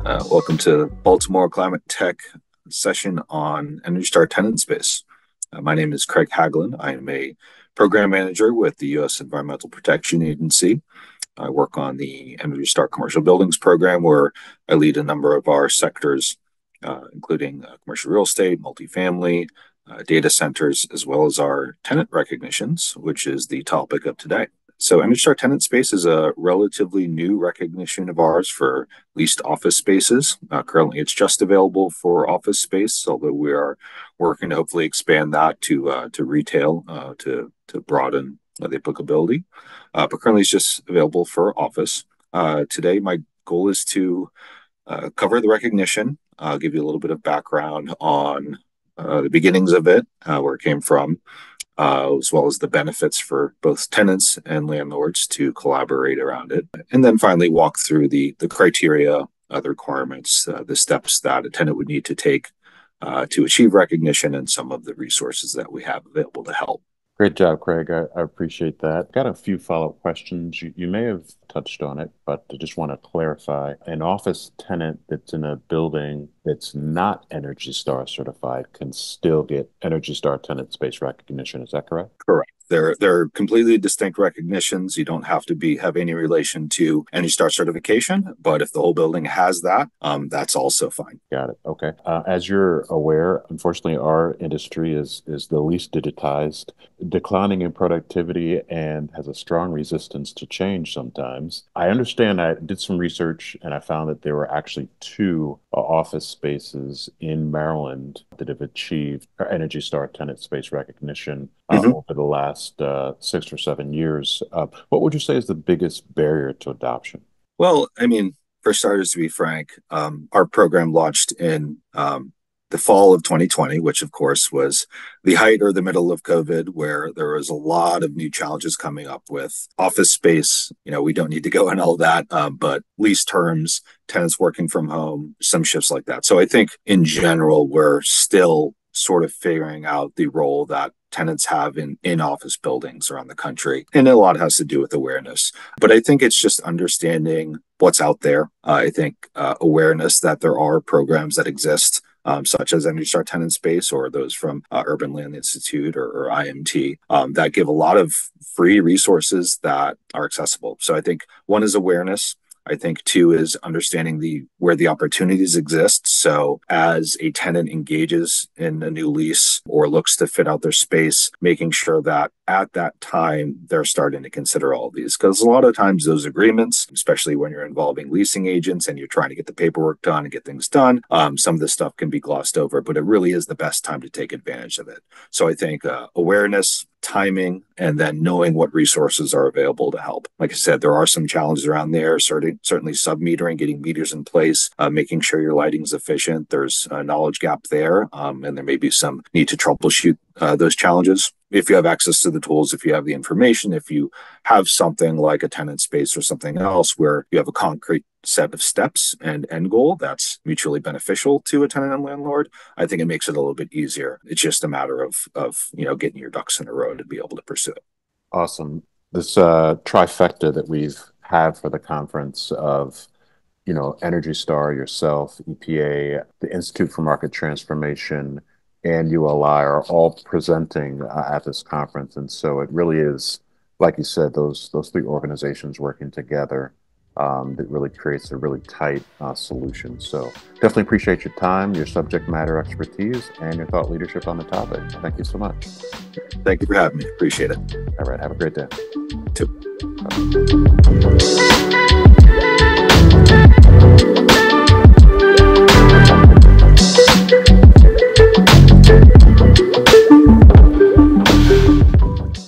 Welcome to Baltimore Climate Tech session on Energy Star tenant space. My name is Craig Haglund. I am a program manager with the U.S. Environmental Protection Agency. I work on the Energy Star Commercial Buildings program, where I lead a number of our sectors, including commercial real estate, multifamily, data centers, as well as our tenant recognitions, which is the topic of today. So Energy Star tenant space is a relatively new recognition of ours for leased office spaces. Currently, it's just available for office space, although we are working to hopefully expand that to retail to broaden the applicability. But currently, it's just available for office. Today, my goal is to cover the recognition, give you a little bit of background on the beginnings of it, where it came from, as well as the benefits for both tenants and landlords to collaborate around it. And then finally walk through the criteria, the requirements, the steps that a tenant would need to take to achieve recognition and some of the resources that we have available to help. Great job, Craig. I appreciate that. Got a few follow-up questions. You may have touched on it, but I just want to clarify. An office tenant that's in a building that's not Energy Star certified can still get Energy Star tenant space recognition. Is that correct? Correct. They're completely distinct recognitions. You don't have to have any relation to any star certification, but if the whole building has that, that's also fine. Got it. Okay. As you're aware, unfortunately, our industry is the least digitized, declining in productivity, and has a strong resistance to change sometimes. I understand. I did some research and I found that there were actually two office spaces in Maryland that have achieved Energy Star tenant space recognition over the last 6 or 7 years. What would you say is the biggest barrier to adoption? Well, I mean, for starters, to be frank, our program launched in the fall of 2020, which of course was the height or the middle of COVID, where there was a lot of new challenges coming up with office space. You know, we don't need to go into all that, but lease terms, tenants working from home, some shifts like that. So I think in general, we're still sort of figuring out the role that tenants have in office buildings around the country. And a lot has to do with awareness. But I think it's just understanding what's out there. I think awareness that there are programs that exist, such as Energy Star Tenant Space or those from Urban Land Institute or IMT, that give a lot of free resources that are accessible. So I think one is awareness. I think two is understanding where the opportunities exist. So as a tenant engages in a new lease or looks to fit out their space, making sure that at that time they're starting to consider all of these. Because a lot of times those agreements, especially when you're involving leasing agents and you're trying to get the paperwork done and get things done, some of this stuff can be glossed over, but it really is the best time to take advantage of it. So I think awareness, timing, and then knowing what resources are available to help. Like I said, there are some challenges around there, certainly sub-metering, getting meters in place, making sure your lighting is efficient. There's a knowledge gap there, and there may be some need to troubleshoot those challenges. If you have access to the tools, if you have the information, if you have something like a tenant space or something else where you have a concrete set of steps and end goal that's mutually beneficial to a tenant and landlord, I think it makes it a little bit easier. It's just a matter of getting your ducks in a row to be able to pursue it. Awesome. This trifecta that we've had for the conference of, Energy Star, yourself, EPA, the Institute for Market Transformation, and ULI are all presenting at this conference. And so it really is, like you said, those three organizations working together that really creates a really tight solution. So definitely appreciate your time, your subject matter expertise, and your thought leadership on the topic. Thank you so much. Thank you for having me. Appreciate it. All right. Have a great day. Too. Bye.